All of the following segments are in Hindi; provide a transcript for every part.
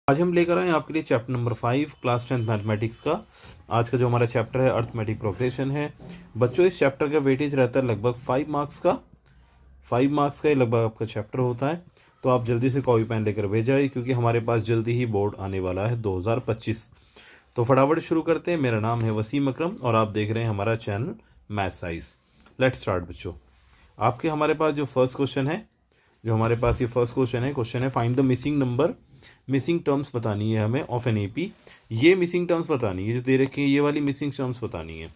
आज हम लेकर आए हैं आपके लिए chapter number 5 class 10th mathematics का। आज का जो हमारा चैप्टर है अर्थमेटिक प्रोग्रेशन है। बच्चों इस चैप्टर का वेटेज रहता है लगभग 5 मार्क्स का। 5 मार्क्स का ये लगभग आपका चैप्टर होता है। तो आप जल्दी से कॉपी पेन लेकर भेज जाइए क्योंकि हमारे पास जल्दी ही बोर्ड आने वाला है 2025। तो फटाफट शुरू करते हैं। मेरा नाम है वसीम अकरम और आप देख रहे हैं हमारा channel math science. Let's start बच्चों। आपके हमारे पास जो फर्स्ट क्वेश्चन है, क्वेश्चन है find the missing number. Missing terms बतानी है हमें ऑफ एन एपी। ये मिसिंग टर्म्स बतानी है जो दे रखी है, ये वाली मिसिंग टर्म्स बतानी है।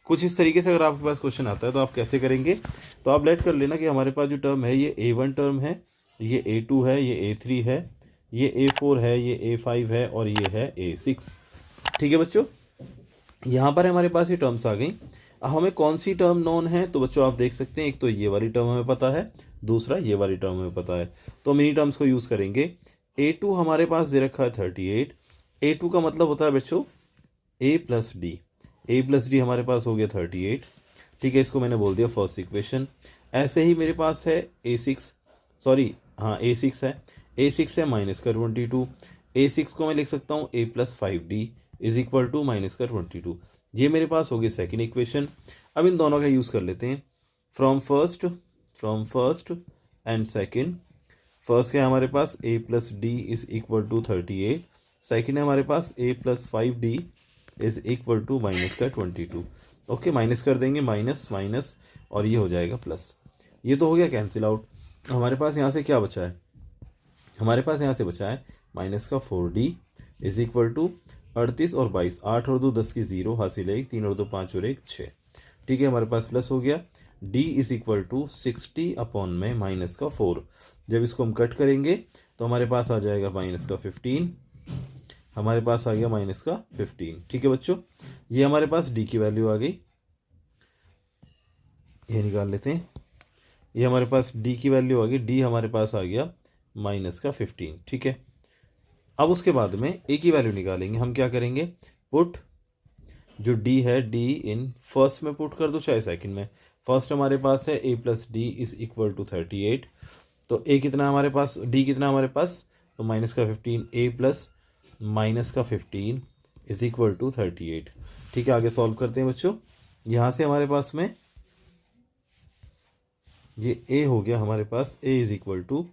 कुछ इस तरीके से अगर आपके पास क्वेश्चन आता है तो आप कैसे करेंगे, तो आप लेट कर लेना कि हमारे पास जो टर्म है ये A1 टर्म है, ये A2 है, ये A3 है, ये A4 है, ये A5 है और ये है A6। ठीक है बच्चों, यहाँ पर हमारे पास ये टर्म्स आ गई। अब हमें कौन सी टर्म नॉन है, तो बच्चों आप देख सकते हैं एक तो ये वाली टर्म हमें पता है, दूसरा ये वाली टर्म हमें पता है। तो हम इन्हीं टर्म्स को यूज़ करेंगे। A2 हमारे पास दे रखा है 38। A2 का मतलब होता है बच्चों A plus D. A plus D हमारे पास हो गया 38। ठीक है, इसको मैंने बोल दिया फर्स्ट इक्वेशन। ऐसे ही मेरे पास है A6, सॉरी हाँ A6 है। A6 है माइनस का 22। A6 को मैं लिख सकता हूँ A plus 5D is equal to minus का 22। ये मेरे पास हो गई सेकेंड इक्वेशन। अब इन दोनों का यूज़ कर लेते हैं। From first and second. First है हमारे पास A plus D is equal to 38। Second है हमारे पास A plus 5D is equal to minus का 22। ओके, माइनस कर देंगे, माइनस माइनस और ये हो जाएगा प्लस। ये तो हो गया कैंसिल आउट। हमारे पास यहाँ से क्या बचा है, हमारे पास यहाँ से बचा है माइनस का 4D इज इक्वल टू 38 और 22। 8 और 2 10 की 0 हासिल है 1, 3 और 2 5 और 1 6। ठीक है, हमारे पास प्लस हो गया। D is equal to 60 upon में माइनस का 4। जब इसको हम कट करेंगे तो हमारे पास आ जाएगा माइनस का 15। हमारे पास आ गया माइनस का 15। ठीक है बच्चों, ये हमारे पास D की वैल्यू आ गई। ये निकाल लेते हैं। ये हमारे पास D की वैल्यू आ गई। D हमारे पास आ गया माइनस का 15। ठीक है, अब उसके बाद में A की वैल्यू निकालेंगे। हम क्या करेंगे, पुट जो D है D इन फर्स्ट में पुट कर दो चाहे सेकंड में। फर्स्ट हमारे पास है A plus D is equal to 38। तो A कितना हमारे पास, D कितना हमारे पास, तो माइनस का 15। A प्लस माइनस का 15 इज इक्वल टू 38। ठीक है, आगे सॉल्व करते हैं बच्चों। यहाँ से हमारे पास में ये A हो गया हमारे पास, A is equal to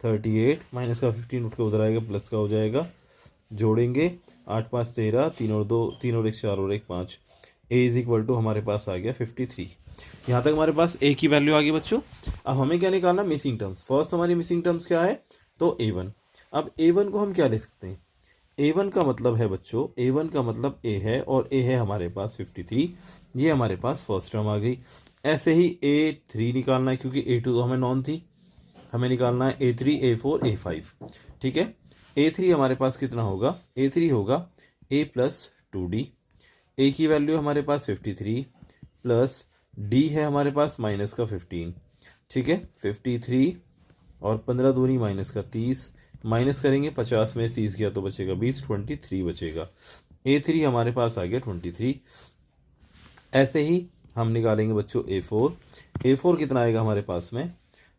38 minus का 15 उठ के उधर आएगा, प्लस का हो जाएगा। जोड़ेंगे 8 5 13, 3 और 2 3 और 1 4 और 1 5। A इज इक्वल टू हमारे पास आ गया 53। यहाँ तक हमारे पास A की वैल्यू आ गई बच्चों। अब हमें क्या निकालना, मिसिंग टर्म्स। फर्स्ट हमारी मिसिंग टर्म्स क्या है, तो A1। अब A1 को हम क्या ले सकते हैं, A1 का मतलब है बच्चों, A1 का मतलब A है और A है हमारे पास 53। ये हमारे पास फर्स्ट टर्म आ गई। ऐसे ही A3 निकालना है क्योंकि A2 तो हमें नॉन थी। हमें निकालना है A3 A4 A5। ठीक है, A3 हमारे पास कितना होगा, A3 होगा A प्लस 2D। A की वैल्यू हमारे पास 53 प्लस D है हमारे पास माइनस का 15। ठीक है, 53 और 15 दूनी माइनस का 30। माइनस करेंगे 50 में 30 गया तो बचेगा 20, 23 बचेगा। A3 हमारे पास आ गया 23। ऐसे ही हम निकालेंगे बच्चों A4। A4 कितना आएगा हमारे पास में,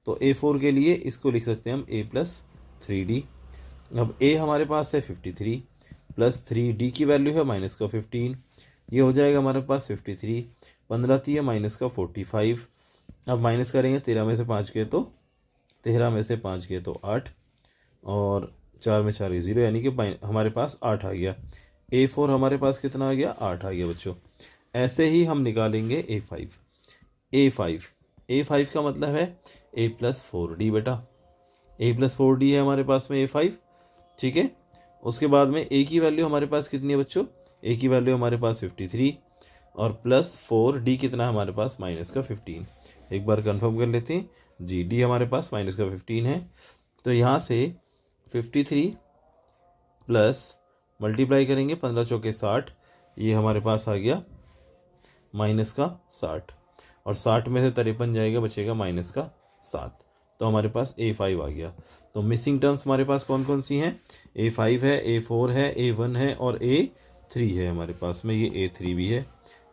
तो A4 के लिए इसको लिख सकते हैं हम A प्लस 3D। अब A हमारे पास है 53 प्लस 3D की वैल्यू है माइनस का 15। ये हो जाएगा हमारे पास 53। 15 थी है माइनस का 45। अब माइनस करेंगे 13 में से 5 गए तो 13 में से 5 गए तो 8 और 4 में 4 0, यानी कि हमारे पास 8 आ गया। A4 हमारे पास कितना आ गया, 8 आ गया बच्चों। ऐसे ही हम निकालेंगे A5 का मतलब है A प्लस 4D बेटा। A प्लस 4D है हमारे पास में A5। ठीक है, उसके बाद में A की वैल्यू हमारे पास कितनी है बच्चों, A की वैल्यू हमारे पास 53 और प्लस 4D कितना है हमारे पास माइनस का 15। एक बार कंफर्म कर लेते हैं जी, D हमारे पास माइनस का 15 है। तो यहाँ से 53 प्लस मल्टीप्लाई करेंगे 15 चौके 60, ये हमारे पास आ गया माइनस का 60 और 60 में से 53 जाएगा, बचेगा माइनस का 7। तो हमारे पास A5 आ गया। तो मिसिंग टर्म्स हमारे पास कौन कौन सी हैं, A5 है, A4 है, A1 है और A3 है हमारे पास में। ये A3 भी है,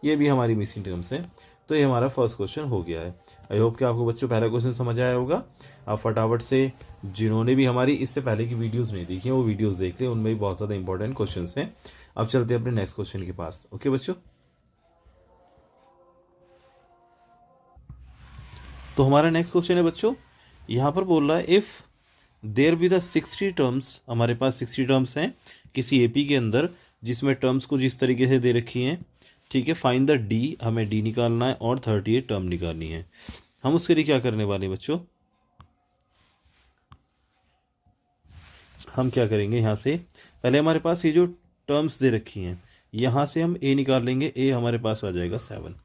ये भी हमारी मिसिंग टर्म्स है। तो ये हमारा फर्स्ट क्वेश्चन हो गया है। आई होप कि आपको बच्चों पहला क्वेश्चन समझ आया होगा। आप फटाफट से जिन्होंने भी हमारी इससे पहले की वीडियोस नहीं देखी हैं वो वीडियोस देख लें, उनमें भी बहुत ज़्यादा इंपॉर्टेंट क्वेश्चंस हैं। अब चलते हैं अपने नेक्स्ट क्वेश्चन के पास। ओके बच्चों, तो हमारा नेक्स्ट क्वेश्चन है बच्चों, यहाँ पर बोल रहा है if there be the 60 terms, हमारे पास 60 टर्म्स हैं किसी एपी के अंदर, जिसमें टर्म्स कुछ इस तरीके से दे रखी हैं। ठीक है, फाइंड द डी, हमें डी निकालना है और 38 टर्म निकालनी है। हम उसके लिए क्या करने वाले हैं बच्चों, हम क्या करेंगे, यहाँ से पहले हमारे पास ये जो टर्म्स दे रखी हैं यहाँ से हम ए निकाल लेंगे। ए हमारे पास आ जाएगा 7।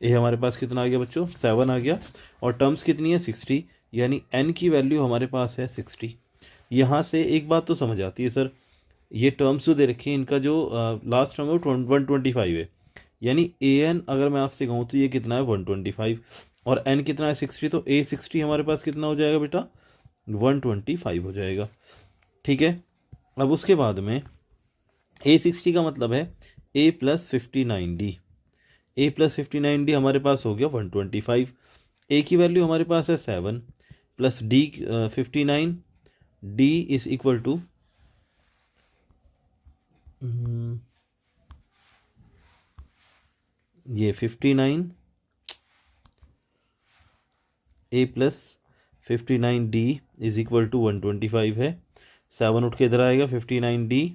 ए हमारे पास कितना आ गया बच्चों, 7 आ गया। और टर्म्स कितनी है, 60, यानी एन की वैल्यू हमारे पास है 60। यहाँ से एक बात तो समझ आती है सर, ये टर्म्स जो दे रखी हैं इनका जो लास्ट टर्म है वो 125 है, यानी ए एन अगर मैं आपसे कहूँ तो ये कितना है 125, और एन कितना है 60, तो ए 60 हमारे पास कितना हो जाएगा बेटा 125 हो जाएगा। ठीक है, अब उसके बाद में ए 60 का मतलब है ए प्लस 59D। ए प्लस 59D हमारे पास हो गया 125। ए की वैल्यू हमारे पास है 7 plus D 59, D is equal to ये 59, A plus 59D is equal to 125 है। 7 उठ के इधर आएगा, 59D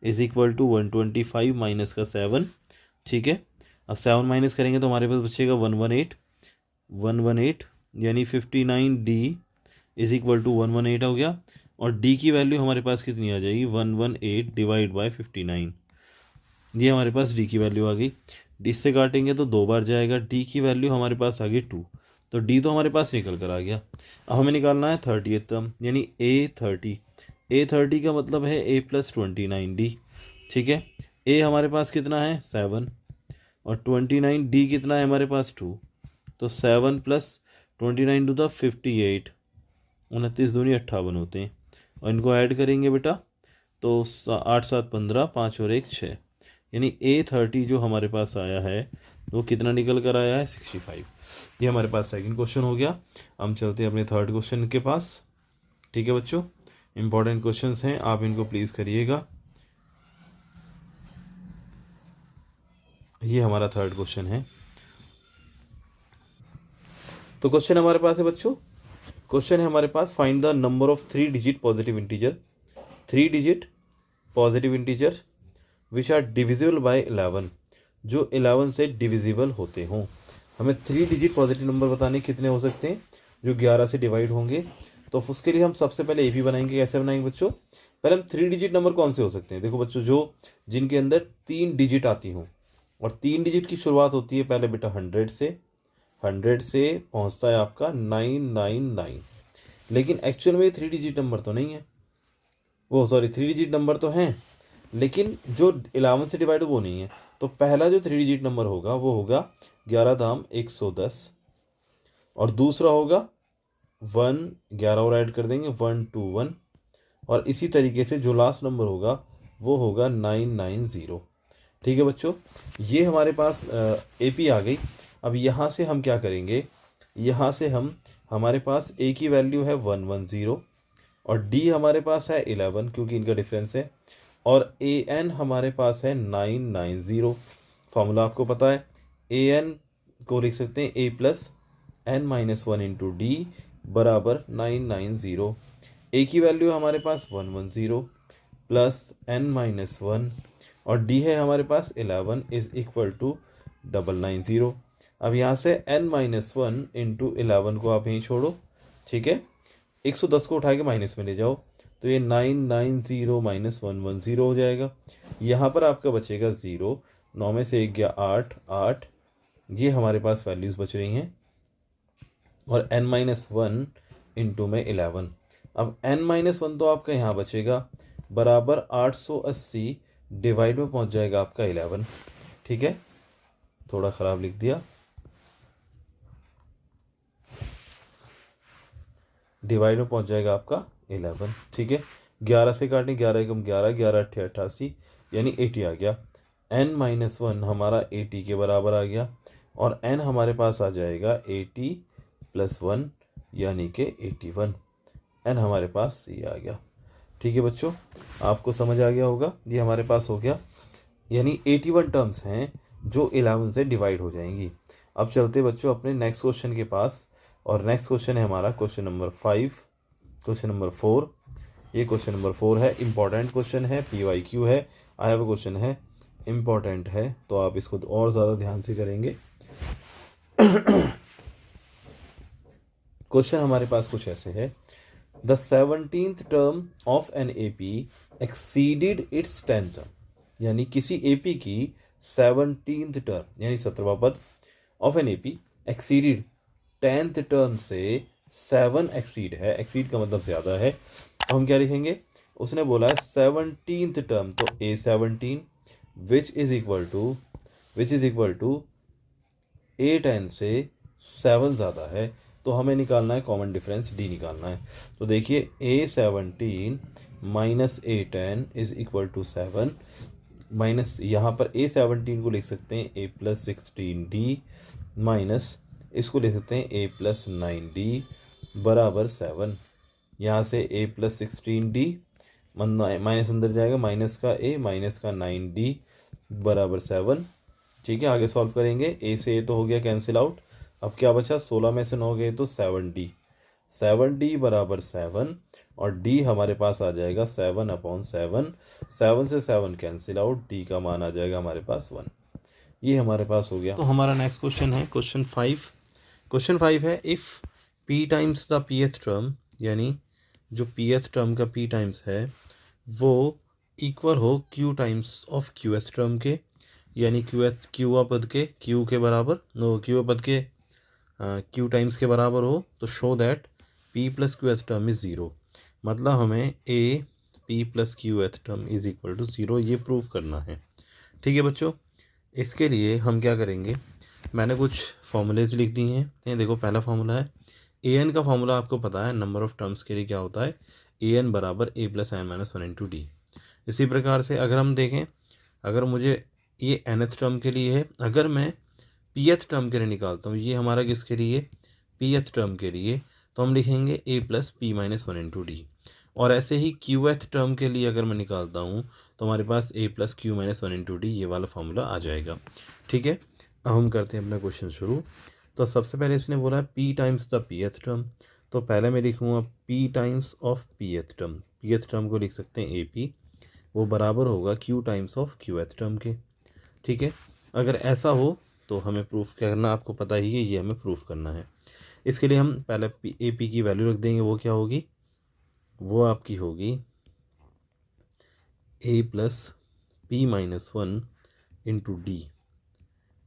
is equal to 125 minus का 7। ठीक है, अब 7 माइनस करेंगे तो हमारे पास बचेगा 118 यानी 59D इज इक्वल टू 118 हो गया। और D की वैल्यू हमारे पास कितनी आ जाएगी 118 डिवाइड बाय 59, ये हमारे पास D की वैल्यू आ गई। D से काटेंगे तो 2 बार जाएगा, D की वैल्यू हमारे पास आ गई 2, तो D तो हमारे पास निकल कर आ गया। अब हमें निकालना है 30th टर्म यानी A30। A30 का मतलब है A प्लस 29D। ठीक है, A हमारे पास कितना है 7 और 29D कितना है हमारे पास 2, तो 7 प्लस 29 टू द 58, 29 दूनी 58 होते हैं, और इनको ऐड करेंगे बेटा तो 8 7 15, 5 और 1 6, यानी A30 जो हमारे पास आया है वो कितना निकल कर आया है 65। ये हमारे पास सेकंड क्वेश्चन हो गया। हम चलते हैं अपने थर्ड क्वेश्चन के पास। ठीक है बच्चों, इंपॉर्टेंट क्वेश्चंस हैं, आप इनको प्लीज़ करिएगा। ये हमारा थर्ड क्वेश्चन है। तो क्वेश्चन हमारे पास है बच्चों, क्वेश्चन है हमारे पास find the number of 3 digit positive integer, 3 digit positive integer which are divisible by 11, जो 11 से डिविजिबल होते हों। हमें 3 डिजिट पॉजिटिव नंबर बताने कितने हो सकते हैं जो 11 से डिवाइड होंगे। तो उसके लिए हम सबसे पहले एपी बनाएंगे। कैसे बनाएंगे बच्चों, पहले हम 3 डिजिट नंबर कौन से हो सकते हैं, देखो बच्चों जो जिनके अंदर 3 डिजिट आती हों, और 3 डिजिट की शुरुआत होती है पहले बेटा 100 से, 100 से पहुंचता है आपका 999, लेकिन एक्चुअल में 3 डिजिट नंबर तो नहीं है, वो सॉरी 3 डिजिट नंबर तो हैं लेकिन जो 11 से डिवाइड वो नहीं है। तो पहला जो 3 डिजिट नंबर होगा वो होगा 11 धाम 110, और दूसरा होगा 1, 11 और ऐड कर देंगे 121, और इसी तरीके से जो लास्ट नंबर होगा वो होगा 990। ठीक है बच्चों, ये हमारे पास एपी आ गई। अब यहाँ से हम क्या करेंगे, यहाँ से हम हमारे पास ए की वैल्यू है 110 और डी हमारे पास है 11 क्योंकि इनका डिफरेंस है, और ए एन हमारे पास है 990। फॉर्मूला आपको पता है, ए एन को लिख सकते हैं A plus N minus 1 into D बराबर 990। ए की वैल्यू हमारे पास 110 प्लस एन माइनस 1 और डी है हमारे पास 11 इज इक्वल टू 990। अब यहाँ से n माइनस 1 इंटू 11 को आप यहीं छोड़ो। ठीक है, 110 को उठा के माइनस में ले जाओ तो ये 990 माइनस 110 हो जाएगा। यहाँ पर आपका बचेगा 0, 9 में से 1 गया 8, 8 ये हमारे पास वैल्यूज़ बच रही हैं, और n माइनस 1 इंटू में 11। अब n माइनस 1 तो आपका यहाँ बचेगा बराबर 880 डिवाइड में पहुँच जाएगा आपका 11। ठीक है, थोड़ा ख़राब लिख दिया, डिवाइड में पहुंच जाएगा आपका 11। ठीक है, 11 से काटें, 11 एकम 11, 11 अट्ठे 88 यानी 80 आ गया। n माइनस 1 हमारा 80 के बराबर आ गया, और n हमारे पास आ जाएगा 80 प्लस 1 यानी कि 81। एंड हमारे पास ये आ गया। ठीक है बच्चों, आपको समझ आ गया होगा। ये हमारे पास हो गया, यानी 81 टर्म्स हैं जो 11 से डिवाइड हो जाएंगी। अब चलते बच्चों अपने नेक्स्ट क्वेश्चन के पास, और नेक्स्ट क्वेश्चन है हमारा क्वेश्चन नंबर 5, क्वेश्चन नंबर 4। ये क्वेश्चन नंबर 4 है, इंपॉर्टेंट क्वेश्चन है, PYQ है, आई हैव अ क्वेश्चन है, इंपॉर्टेंट है, तो आप इसको और ज़्यादा ध्यान से करेंगे। क्वेश्चन हमारे पास कुछ ऐसे है, the 17th term of an AP exceeded its 10th term, यानी किसी AP की 17th टर्म यानी 17वां पद of an AP exceeded 10th term से 7 एक्सीड है, एक्सीड का मतलब ज़्यादा है। अब हम क्या लिखेंगे, उसने बोला है 17th टर्म, तो A17 which is equal to A10 से 7 ज़्यादा है, तो हमें निकालना है कॉमन डिफरेंस, D निकालना है। तो देखिए A17 minus A10 is equal to 7, minus यहाँ पर A17 को लिख सकते हैं A+16D, माइनस इसको लिख सकते हैं A+9D बराबर 7। यहाँ से A+16D माइनस अंदर जाएगा, माइनस का A माइनस का 9D बराबर 7। ठीक है, आगे सॉल्व करेंगे। A से A तो हो गया कैंसिल आउट, अब क्या बचा, 16 में से 9 गए तो 7D बराबर 7, और D हमारे पास आ जाएगा 7/7, 7 से 7 कैंसिल आउट, D का मान आ जाएगा हमारे पास 1। ये हमारे पास हो गया। तो हमारा नेक्स्ट क्वेश्चन है क्वेश्चन 5। क्वेश्चन 5 है, if P times the pth term, यानी जो pth टर्म का P टाइम्स है वो इक्वल हो Q times of QS term के, यानी क्यूआ पद के Q के बराबर, नो क्यूआ पद के Q टाइम्स के बराबर हो, तो show that P plus QS term is zero. मतलब हमें P plus QS term is equal to zero, ये प्रूव करना है। ठीक है बच्चों, इसके लिए हम क्या करेंगे, मैंने कुछ फॉर्मूलेज लिख दी हैं। ये देखो, पहला फार्मूला है AN का फार्मूला आपको पता है, नंबर ऑफ़ टर्म्स के लिए क्या होता है, AN बराबर A plus n minus 1 into D। इसी प्रकार से अगर हम देखें, अगर मुझे ये nth टर्म के लिए है, अगर मैं pth टर्म के लिए निकालता हूँ, ये हमारा किसके लिए, pth टर्म के लिए, तो हम लिखेंगे A plus P minus 1 into D। और ऐसे ही Qth टर्म के लिए अगर मैं निकालता हूँ तो हमारे पास A plus Q minus 1 into D, ये वाला फार्मूला आ जाएगा। ठीक है, अब हम करते हैं अपना क्वेश्चन शुरू। तो सबसे पहले इसने बोला है P times the pth term, तो पहले मैं लिखूँगा P times of pth term, pth term को लिख सकते हैं AP, वो बराबर होगा Q times of Qth term के। ठीक है, अगर ऐसा हो तो हमें प्रूफ करना, आपको पता ही है, ये हमें प्रूफ करना है। इसके लिए हम पहले AP की वैल्यू रख देंगे, वो क्या होगी, वो आपकी होगी A plus P minus 1 into D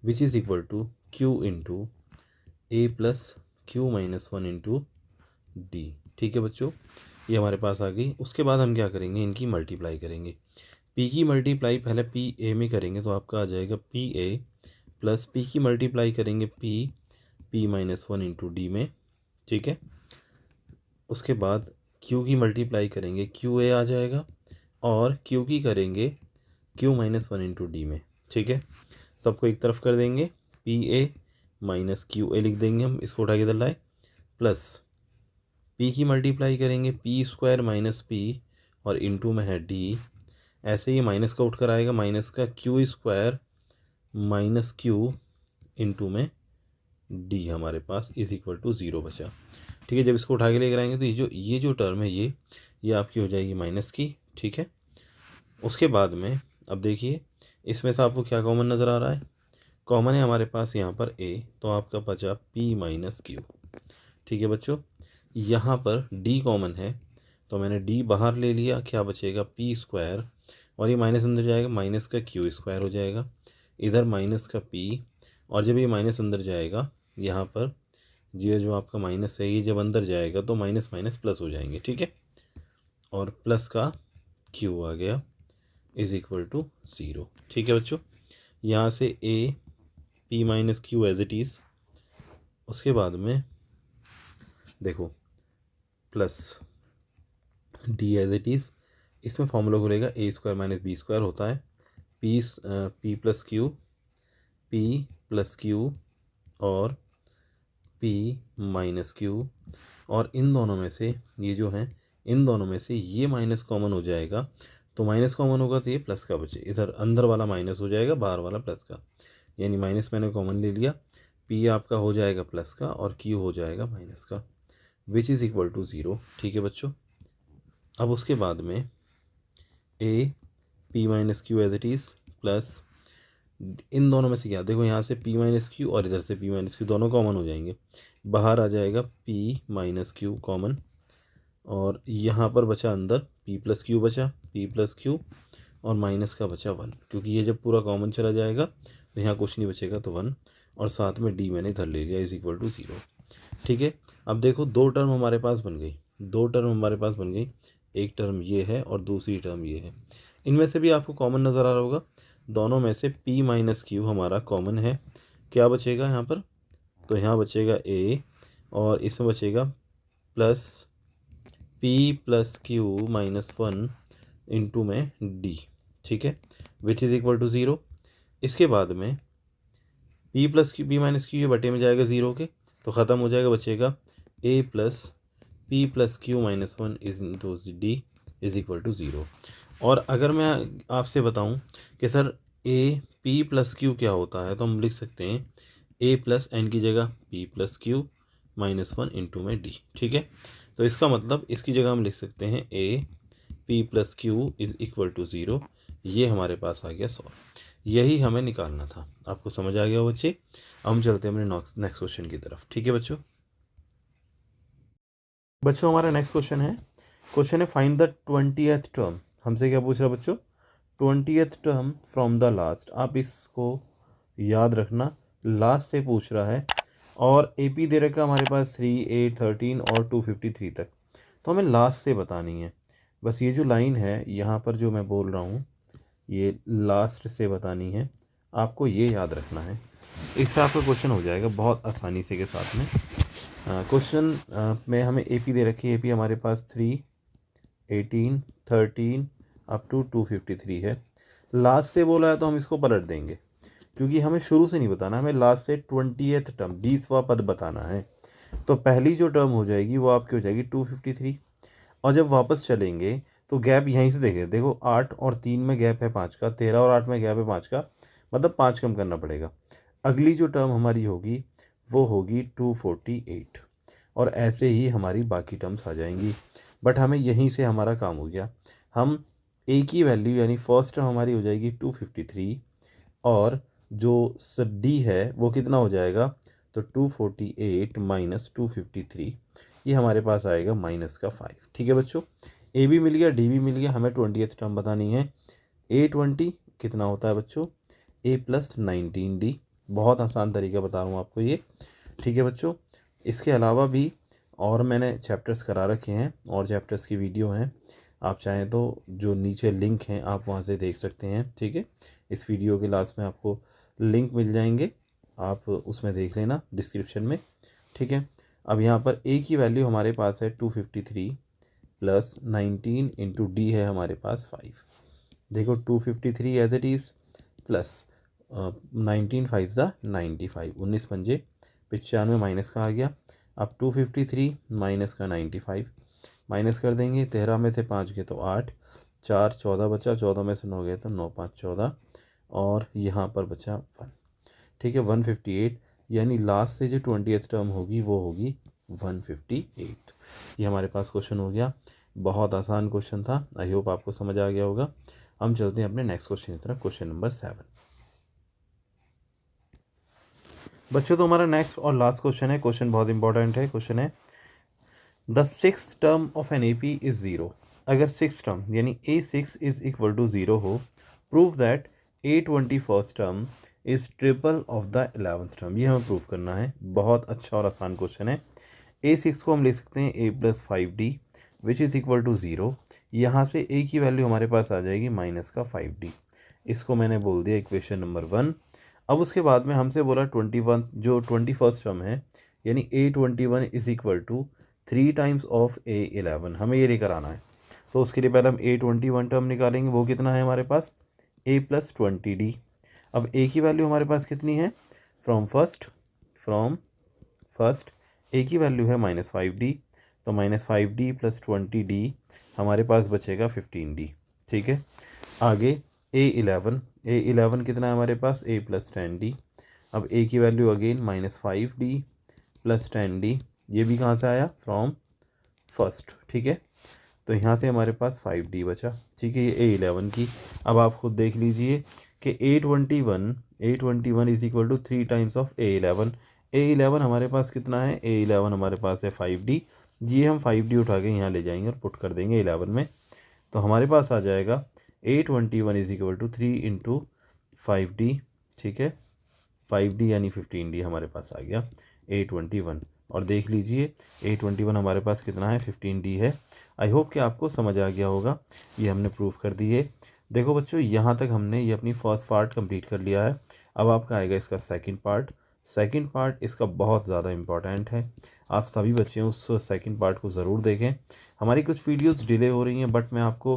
which is equal to Q into A plus Q minus 1 into D। ठीक है बच्चों, ये हमारे पास आ गई। उसके बाद हम क्या करेंगे, इनकी मल्टीप्लाई करेंगे। P की मल्टीप्लाई पहले PA में करेंगे, तो आपका आ जाएगा PA प्लस P की मल्टीप्लाई करेंगे P माइनस 1 इंटू D में। ठीक है, उसके बाद Q की मल्टीप्लाई करेंगे QA आ जाएगा, और Q की करेंगे Q माइनस 1 इंटू D में। ठीक है, सबको एक तरफ कर देंगे, PA माइनस QA लिख देंगे हम, इसको उठा के इधर लाए, प्लस P की मल्टीप्लाई करेंगे P स्क्वायर माइनस P, और इंटू में है D। ऐसे ही माइनस का उठकर आएगा, माइनस का Q square minus Q into में D हमारे पास इज इक्वल टू ज़ीरो बचा। ठीक है, जब इसको उठा के लेकर आएंगे तो ये जो टर्म है ये आपकी हो जाएगी माइनस की। ठीक है, उसके बाद में अब देखिए, इसमें से आपको क्या कॉमन नज़र आ रहा है, कॉमन है हमारे पास यहाँ पर A, तो आपका बचा P माइनस Q। ठीक है बच्चों, यहाँ पर D कॉमन है, तो मैंने D बाहर ले लिया, क्या बचेगा P स्क्वायर, और ये माइनस अंदर जाएगा, माइनस का Q स्क्वायर हो जाएगा, इधर माइनस का P, और जब ये माइनस अंदर जाएगा, यहाँ पर ये जो आपका माइनस है, ये जब अंदर जाएगा तो माइनस माइनस प्लस हो जाएंगे। ठीक है, और प्लस का Q आ गया इज़ इक्वल टू ज़ीरो। ठीक है बच्चों, यहाँ से A P minus Q as it is, उसके बाद में देखो plus D as it is, इसमें फॉर्मूला खुलेगा A square minus B square होता है P प्लस Q और पी माइनस क्यू, और इन दोनों में से ये जो है, इन दोनों में से ये माइनस कॉमन हो जाएगा, तो माइनस कॉमन होगा तो ये प्लस का बचे, इधर अंदर वाला माइनस हो जाएगा, बाहर वाला प्लस का, यानी माइनस मैंने कॉमन ले लिया, पी आपका हो जाएगा प्लस का और क्यू हो जाएगा माइनस का, which is equal to zero. ठीक है बच्चों, अब उसके बाद में A P minus Q as it is plus, इन दोनों में से क्या, देखो यहाँ से p माइनस क्यू और इधर से p माइनस क्यू दोनों कॉमन हो जाएंगे, बाहर आ जाएगा p माइनस क्यू कॉमन, और यहाँ पर बचा अंदर p प्लस क्यू बचा, p प्लस क्यू और माइनस का बचा 1, क्योंकि ये जब पूरा कॉमन चला जाएगा तो यहाँ कुछ नहीं बचेगा तो 1, और साथ में d मैंने इधर ले लिया इज इक्वल टू 0। ठीक है, अब देखो दो टर्म हमारे पास बन गई, दो टर्म हमारे पास बन गई, एक टर्म ये है और दूसरी टर्म ये है, इनमें से भी आपको कॉमन नज़र आ रहा होगा, दोनों में से p माइनस क्यू हमारा कॉमन है, क्या बचेगा यहाँ पर, तो यहाँ बचेगा a और इसमें बचेगा plus p plus Q minus 1 into में d। ठीक है, विच इज़ इक्वल टू 0। इसके बाद में p plus Q p minus Q ये बटे में जाएगा 0 के, तो ख़त्म हो जाएगा, बचेगा a plus p plus Q minus 1 is into d is equal to 0। और अगर मैं आपसे बताऊं कि sir A P plus Q क्या होता है, तो हम लिख सकते हैं ए प्लस एन की जगह P plus Q minus 1 into में डी। ठीक है, तो इसका मतलब इसकी जगह हम लिख सकते हैं A P plus Q is equal to 0। ये हमारे पास आ गया 100, यही हमें निकालना था। आपको समझ आ गया बच्चे, अब हम चलते हैं अपने नेक्स्ट क्वेश्चन की तरफ। ठीक है बच्चों हमारा नेक्स्ट क्वेश्चन है फाइंड द 20th टर्म। हमसे क्या पूछ रहा बच्चों, 20th term from the last. आप इसको याद रखना, लास्ट से पूछ रहा है, और AP दे रखा हमारे पास 3, 8, 13 और 253 तक, तो हमें लास्ट से बतानी है। बस ये जो लाइन है यहाँ पर जो मैं बोल रहा हूँ, ये लास्ट से बतानी है, आपको ये याद रखना है, इससे आपका क्वेश्चन हो जाएगा बहुत आसानी से के साथ में। क्वेश्चन में हमें AP दे रखी है, AP हमारे पास 3, 18, 13 अप टू 253 है। लास्ट से बोला है तो हम इसको पलट देंगे, क्योंकि हमें शुरू से नहीं बताना, हमें लास्ट से 20th टर्म 20वां पद बताना है। तो पहली जो टर्म हो जाएगी वो आपकी हो जाएगी 253, और जब वापस चलेंगे तो गैप यहीं से देखें, देखो 8 और 3 में गैप है 5 का, 13 और 8 में गैप है 5 का, मतलब 5 कम करना पड़ेगा। अगली जो टर्म हमारी होगी वो होगी 248, और ऐसे ही हमारी बाकी टर्म्स आ जाएंगी। बट हमें यहीं से हमारा काम हो गया, हम ए की वैल्यू यानी फर्स्ट टर्म हमारी हो जाएगी 253, और जो डी है वो कितना हो जाएगा, तो 248 माइनस 253, ये हमारे पास आएगा माइनस का 5। ठीक है बच्चों, ए भी मिल गया, डी भी मिल गया, हमें 20th टर्म बतानी है। A20 कितना होता है बच्चों, a प्लस 19d। बहुत आसान तरीका बता रहा हूँ आपको ये। ठीक है बच्चों, इसके अलावा भी और मैंने चैप्टर्स करा रखे हैं, और चैप्टर्स की वीडियो हैं, आप चाहें तो जो नीचे लिंक हैं आप वहाँ से देख सकते हैं। ठीक है, इस वीडियो के लास्ट में आपको लिंक मिल जाएंगे, आप उसमें देख लेना डिस्क्रिप्शन में। ठीक है, अब यहाँ पर a की वैल्यू हमारे पास है 253 प्लस 19 इंटू डी है हमारे पास 5। देखो 253 एज इट इज़ प्लस 19 5 ज़ा 95, 19 पंजे 95 माइनस का आ गया। अब 253 माइनस का 95 माइनस कर देंगे, 13 में से 5 गए तो 8, 4 14 बचा, 14 में से 9 गए तो 9 5 14, और यहाँ पर बचा 1। ठीक है, 158, यानी लास्ट से जो 20th टर्म होगी वो होगी 158। ये हमारे पास क्वेश्चन हो गया, बहुत आसान क्वेश्चन था, आई होप आपको समझ आ गया होगा। हम चलते हैं अपने नेक्स्ट क्वेश्चन की तरफ, क्वेश्चन नंबर 7। बच्चों तो हमारा नेक्स्ट और लास्ट क्वेश्चन है, क्वेश्चन बहुत इंपॉर्टेंट है। क्वेश्चन है the 6th term of an AP is 0। अगर 6th टर्म यानी A6 इज इक्वल टू 0 हो, prove that A21 term is triple of the 11th term. ये हमें प्रूव करना है, बहुत अच्छा और आसान क्वेश्चन है। A6 को हम ले सकते हैं a plus 5d which is equal to 0। यहाँ से a की वैल्यू हमारे पास आ जाएगी माइनस का 5d, इसको मैंने बोल दिया इक्वेशन नंबर 1। अब उसके बाद में हमसे बोला 21 जो 21st टर्म है, यानी A21 is equal to 3 times of A11, हमें ये लेकर आना है। तो उसके लिए पहले हम A21 टर्म निकालेंगे, वो कितना है हमारे पास a प्लस 20d। अब a की वैल्यू हमारे पास कितनी है, फ्रॉम फर्स्ट ए की वैल्यू है -5d, तो -5d + 20d हमारे पास बचेगा 15d। ठीक है, आगे A11 कितना है हमारे पास, a + 10d। अब a की वैल्यू अगेन -5d + 10d, ये भी कहाँ से आया, फ्रॉम फर्स्ट। ठीक है, तो यहाँ से हमारे पास 5d बचा। ठीक है, ये A11 की। अब आप खुद देख लीजिए कि A21 is equal to 3 times of A11। A11 हमारे पास कितना है, A11 हमारे पास है 5d। ये हम 5d उठा के यहाँ ले जाएंगे और पुट कर देंगे 11 में, तो हमारे पास आ जाएगा A21 is equal to 3 × 5d। ठीक है, 5d यानी 15d हमारे पास आ गया A21। और देख लीजिए A21 हमारे पास कितना है, 15d है। आई होप कि आपको समझ आ गया होगा, ये हमने प्रूफ कर दी है। देखो बच्चों, यहाँ तक हमने ये अपनी फर्स्ट पार्ट कंप्लीट कर लिया है। अब आपका आएगा इसका सेकंड पार्ट। सेकंड पार्ट इसका बहुत ज़्यादा इम्पॉर्टेंट है, आप सभी बच्चे उस सेकंड पार्ट को ज़रूर देखें। हमारी कुछ वीडियोस डिले हो रही हैं, बट मैं आपको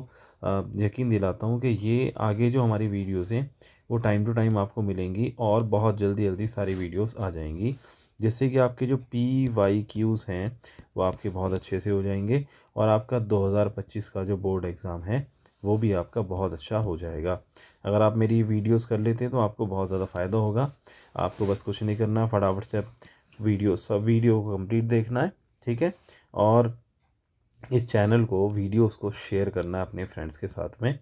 यकीन दिलाता हूँ कि ये आगे जो हमारी वीडियोस हैं वो टाइम टू टाइम आपको मिलेंगी और बहुत जल्दी सारी वीडियोस आ जाएंगी, जिससे कि आपके जो PYQs हैं वो आपके बहुत अच्छे से हो जाएंगे और आपका 2025 का जो बोर्ड एग्ज़ाम है वो भी आपका बहुत अच्छा हो जाएगा। अगर आप मेरी वीडियोस कर लेते हैं तो आपको बहुत ज़्यादा फ़ायदा होगा। आपको बस कुछ नहीं करना, फटाफट से वीडियो को कंप्लीट देखना है। ठीक है, और इस चैनल को, वीडियोस को शेयर करना है अपने फ्रेंड्स के साथ में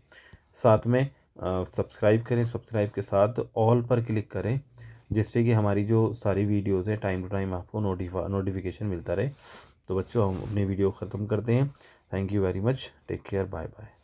सब्सक्राइब करें। सब्सक्राइब के साथ ऑल पर क्लिक करें, जिससे कि हमारी जो सारी वीडियोस हैं टाइम टू टाइम आपको नोटिफिकेशन मिलता रहे। तो बच्चों, हम अपनी वीडियो ख़त्म करते हैं। Thank you very much, take care, bye bye.